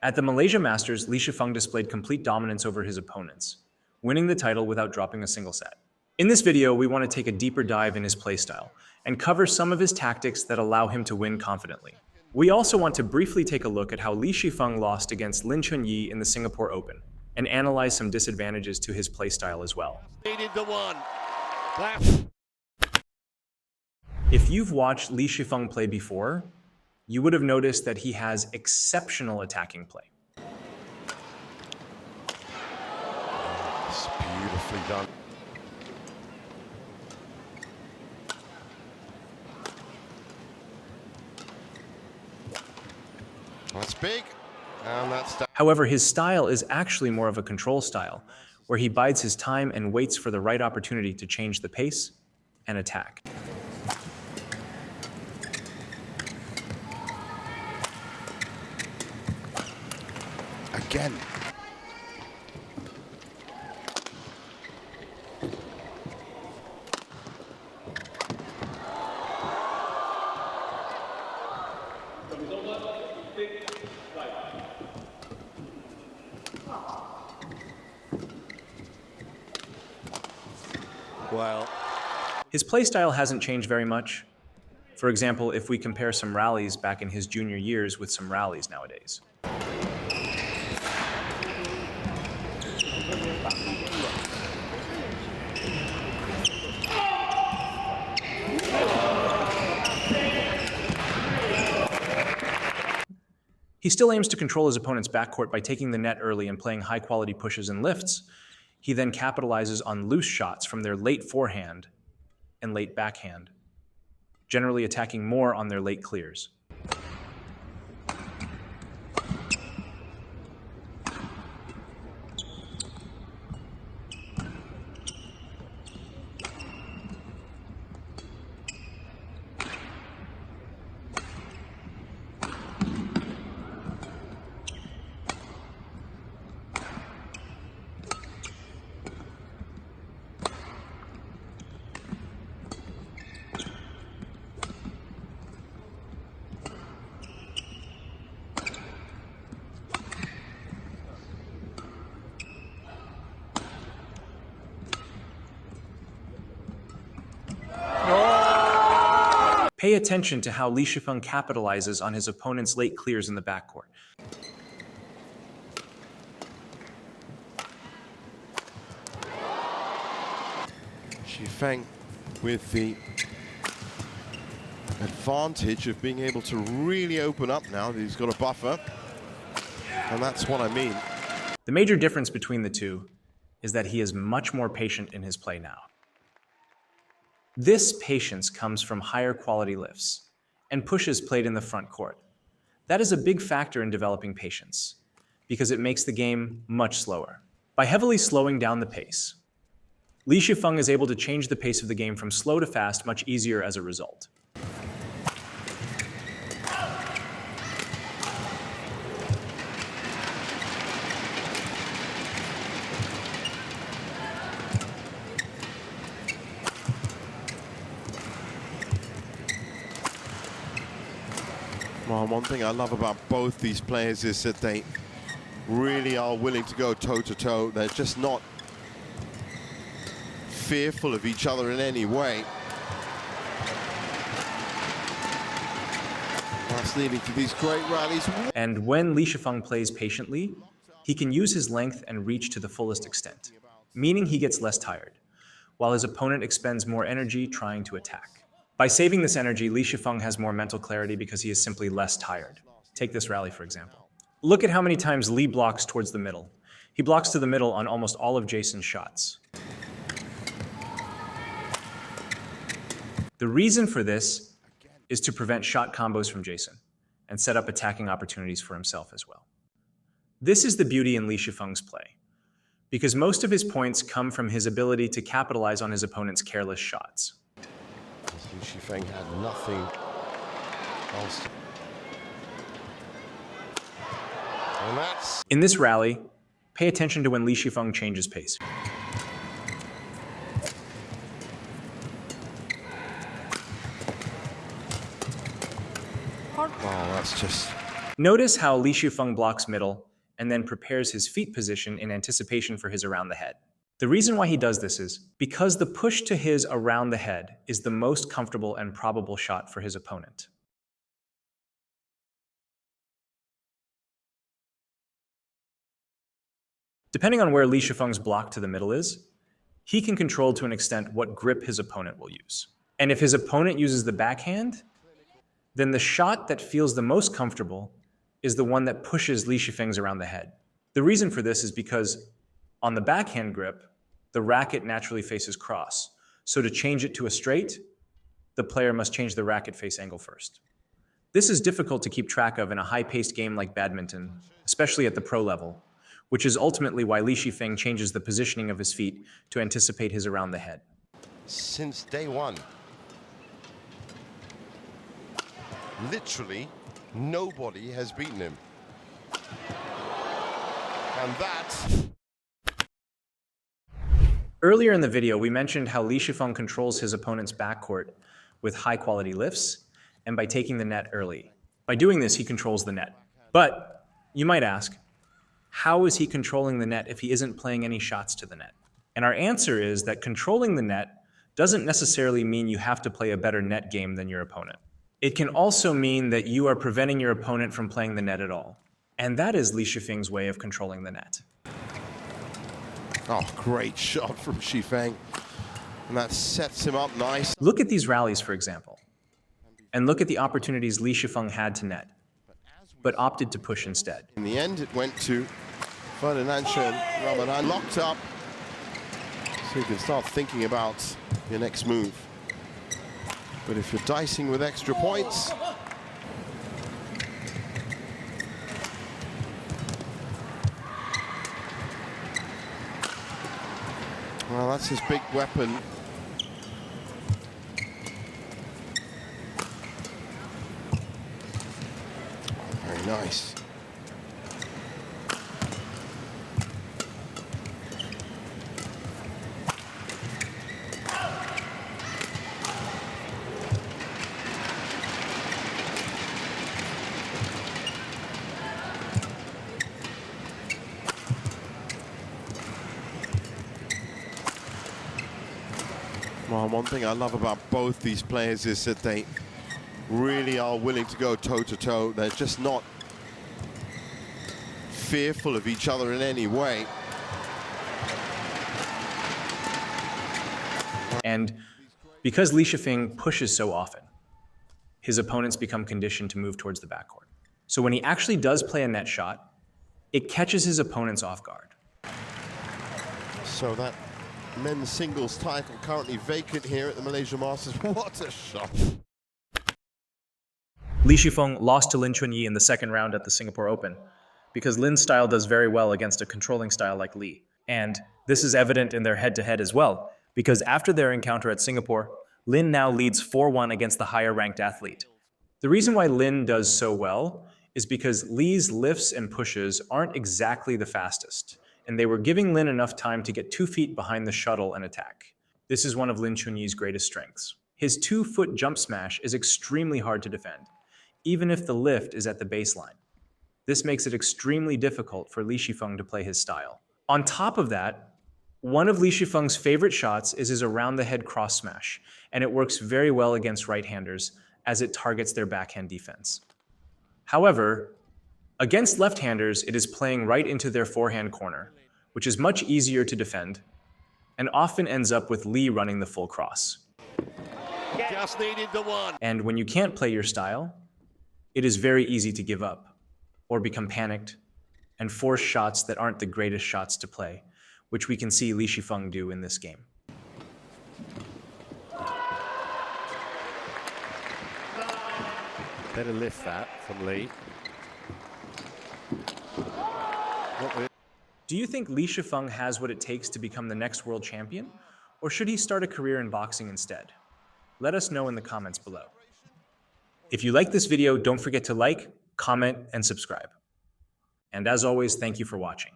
At the Malaysia Masters, Li Shi Feng displayed complete dominance over his opponents, winning the title without dropping a single set. In this video, we want to take a deeper dive in his playstyle and cover some of his tactics that allow him to win confidently. We also want to briefly take a look at how Li Shi Feng lost against Lin Chun Yi in the Singapore Open and analyze some disadvantages to his playstyle as well. If you've watched Li Shi Feng play before, you would have noticed that he has exceptional attacking play. It's beautifully done. That's big, and that's done. However, his style is actually more of a control style, where he bides his time and waits for the right opportunity to change the pace and attack. Again. Well, his playstyle hasn't changed very much. For example, if we compare some rallies back in his junior years with some rallies nowadays. He still aims to control his opponent's backcourt by taking the net early and playing high-quality pushes and lifts. He then capitalizes on loose shots from their late forehand and late backhand, generally attacking more on their late clears. Pay attention to how Li Shi Feng capitalizes on his opponent's late clears in the backcourt. Shi Feng with the advantage of being able to really open up now that he's got a buffer. And that's what I mean. The major difference between the two is that he is much more patient in his play now. This patience comes from higher quality lifts and pushes played in the front court. That is a big factor in developing patience because it makes the game much slower. By heavily slowing down the pace, Li Shi Feng is able to change the pace of the game from slow to fast much easier as a result. Well, one thing I love about both these players is that they really are willing to go toe-to-toe. They're just not fearful of each other in any way. That's leading to these great rallies. And when Li Shi Feng plays patiently, he can use his length and reach to the fullest extent, meaning he gets less tired, while his opponent expends more energy trying to attack. By saving this energy, Li Shi Feng has more mental clarity because he is simply less tired. Take this rally, for example. Look at how many times Li blocks towards the middle. He blocks to the middle on almost all of Jason's shots. The reason for this is to prevent shot combos from Jason and set up attacking opportunities for himself as well. This is the beauty in Li Shi Feng's play, because most of his points come from his ability to capitalize on his opponent's careless shots. Li Shi Feng had nothing else. And that's... In this rally, pay attention to when Li Shi Feng changes pace. Oh, that's just Notice how Li Shi Feng blocks middle and then prepares his feet position in anticipation for his around the head. The reason why he does this is because the push to his around the head is the most comfortable and probable shot for his opponent. Depending on where Li Shi Feng's block to the middle is, he can control to an extent what grip his opponent will use. And if his opponent uses the backhand, then the shot that feels the most comfortable is the one that pushes Li Shi Feng's around the head. The reason for this is because on the backhand grip, the racket naturally faces cross. So to change it to a straight, the player must change the racket face angle first. This is difficult to keep track of in a high-paced game like badminton, especially at the pro level, which is ultimately why Li Shi Feng changes the positioning of his feet to anticipate his around the head. Since day one, literally nobody has beaten him. And that... Earlier in the video, we mentioned how Li Shi Feng controls his opponent's backcourt with high-quality lifts and by taking the net early. By doing this, he controls the net. But you might ask, how is he controlling the net if he isn't playing any shots to the net? And our answer is that controlling the net doesn't necessarily mean you have to play a better net game than your opponent. It can also mean that you are preventing your opponent from playing the net at all. And that is Li Shi Feng's way of controlling the net. Oh, great shot from Shi Feng. And that sets him up nice. Look at these rallies, for example. And look at the opportunities Li Shi Feng had to net, but opted to push instead. In the end, it went to Ferdinand and Ramadan locked up. So you can start thinking about your next move. But if you're dicing with extra points, well, that's his big weapon. Very nice. Well, one thing I love about both these players is that they really are willing to go toe-to-toe. They're just not fearful of each other in any way. And because Li Shi Feng pushes so often, his opponents become conditioned to move towards the backcourt. So when he actually does play a net shot, it catches his opponents off guard. So that men's singles title currently vacant here at the Malaysia Masters. What a shot. Li Shi Feng lost to Lin Chun Yi in the second round at the Singapore Open because Lin's style does very well against a controlling style like Li. And this is evident in their head-to-head as well, because after their encounter at Singapore, Lin now leads 4-1 against the higher-ranked athlete. The reason why Lin does so well is because Li's lifts and pushes aren't exactly the fastest, and they were giving Lin enough time to get 2 feet behind the shuttle and attack. This is one of Lin Chun Yi's greatest strengths. His 2-foot jump smash is extremely hard to defend, even if the lift is at the baseline. This makes it extremely difficult for Li Shi Feng to play his style. On top of that, one of Li Shi Feng's favorite shots is his around-the-head cross smash, and it works very well against right-handers as it targets their backhand defense. However, against left-handers, it is playing right into their forehand corner, which is much easier to defend, and often ends up with Li running the full cross. Just needed the one. And when you can't play your style, it is very easy to give up, or become panicked, and force shots that aren't the greatest shots to play, which we can see Li Shi Feng do in this game. Better lift that from Li. Do you think Li Shi Feng has what it takes to become the next world champion, or should he start a career in boxing instead? Let us know in the comments below. If you like this video, don't forget to like, comment, and subscribe. And as always, thank you for watching.